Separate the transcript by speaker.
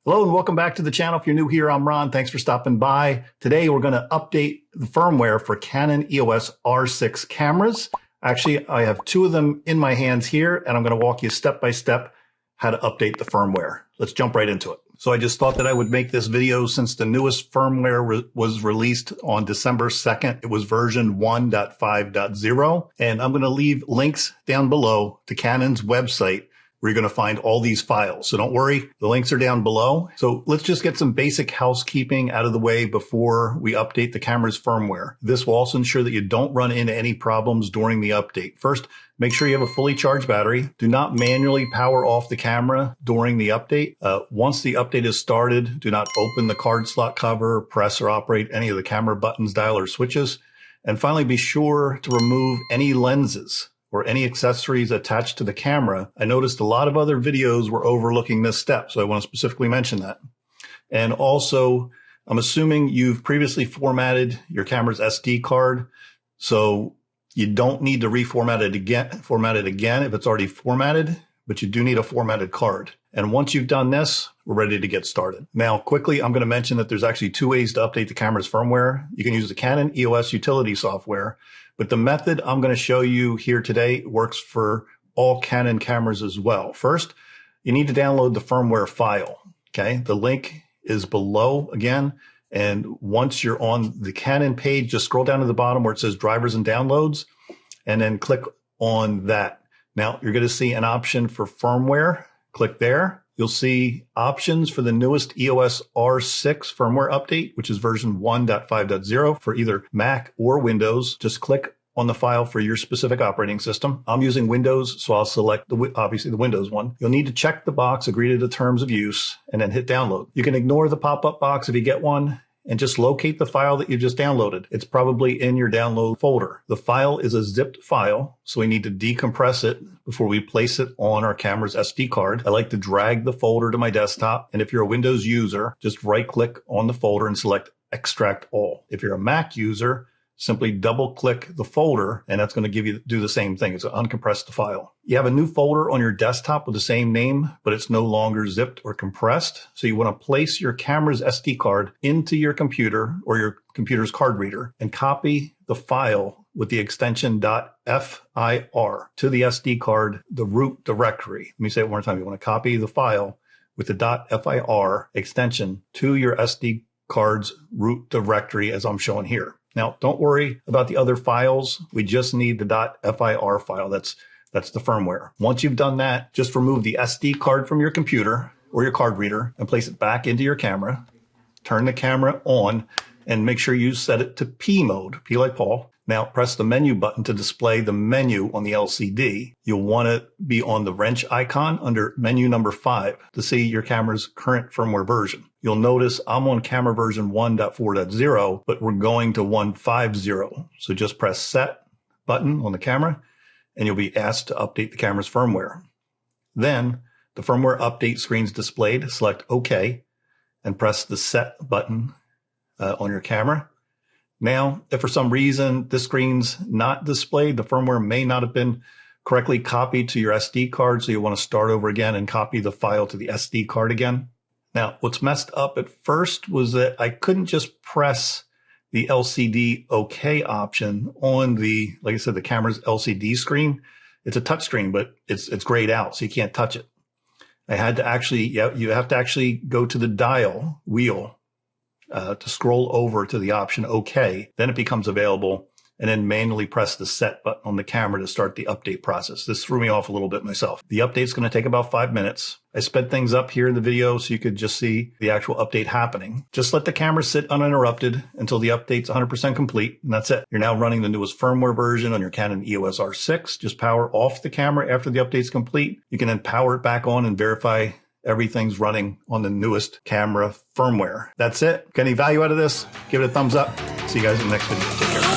Speaker 1: Hello and welcome back to the channel. If you're new here, I'm Ron. Thanks for stopping by. Today, we're going to update the firmware for Canon EOS R6 cameras. Actually, I have two of them in my hands here, and I'm going to walk you step by step how to update the firmware. Let's jump right into it. So I just thought that I would make this video since the newest firmware was released on December 2nd. It was version 1.5.0, and I'm going to leave links down below to Canon's website where you're going to find all these files. So don't worry, the links are down below. So let's just get some basic housekeeping out of the way before we update the camera's firmware. This will also ensure that you don't run into any problems during the update. First, make sure you have a fully charged battery. Do not manually power off the camera during the update. Once the update is started, do not open the card slot cover, press or operate any of the camera buttons, dial, or switches. And finally, be sure to remove any lenses or any accessories attached to the camera. I noticed a lot of other videos were overlooking this step, so I want to specifically mention that. And also, I'm assuming you've previously formatted your camera's SD card, so you don't need to reformat it again if it's already formatted, but you do need a formatted card. And once you've done this, we're ready to get started. Now, quickly, I'm going to mention that there's actually two ways to update the camera's firmware. You can use the Canon EOS utility software, but the method I'm going to show you here today works for all Canon cameras as well. First, you need to download the firmware file. Okay, the link is below again. And once you're on the Canon page, just scroll down to the bottom where it says drivers and downloads, and then click on that. Now, you're going to see an option for firmware. Click there. You'll see options for the newest EOS R6 firmware update, which is version 1.5.0 for either Mac or Windows. Just click on the file for your specific operating system. I'm using Windows, so I'll select obviously the Windows one. You'll need to check the box, agree to the terms of use, and then hit download. You can ignore the pop-up box if you get one, and just locate the file that you just downloaded. It's probably in your download folder. The file is a zipped file, so we need to decompress it before we place it on our camera's SD card. I like to drag the folder to my desktop, and if you're a Windows user, just right-click on the folder and select Extract All. If you're a Mac user, simply double-click the folder, and that's going to do the same thing. It's an uncompressed file. You have a new folder on your desktop with the same name, but it's no longer zipped or compressed. So you want to place your camera's SD card into your computer or your computer's card reader and copy the file with the extension .fir to the SD card, the root directory. Let me say it one more time. You want to copy the file with the .fir extension to your SD card's root directory as I'm showing here. Now, don't worry about the other files. We just need the .fir file. That's the firmware. Once you've done that, just remove the SD card from your computer or your card reader and place it back into your camera. Turn the camera on and make sure you set it to P mode, P like Paul. Now, press the menu button to display the menu on the LCD. You'll want to be on the wrench icon under menu number 5 to see your camera's current firmware version. You'll notice I'm on camera version 1.4.0, but we're going to 1.5.0. So just press Set button on the camera, and you'll be asked to update the camera's firmware. Then the firmware update screen's displayed. Select OK and press the Set button on your camera. Now, if for some reason this screen's not displayed, the firmware may not have been correctly copied to your SD card, so you want to start over again and copy the file to the SD card again. Now, what's messed up at first was that I couldn't just press the LCD OK option on the, like I said, the camera's LCD screen. It's a touch screen, but it's grayed out, so you can't touch it. I had to actually, you have to actually go to the dial wheel to scroll over to the option OK, then it becomes available, and then manually press the Set button on the camera to start the update process. This threw me off a little bit myself. The update's going to take about 5 minutes. I sped things up here in the video so you could just see the actual update happening. Just let the camera sit uninterrupted until the update's 100% complete, and that's it. You're now running the newest firmware version on your Canon EOS R6. Just power off the camera after the update's complete. You can then power it back on and verify everything's running on the newest camera firmware. That's it. Get any value out of this? Give it a thumbs up. See you guys in the next video. Take care.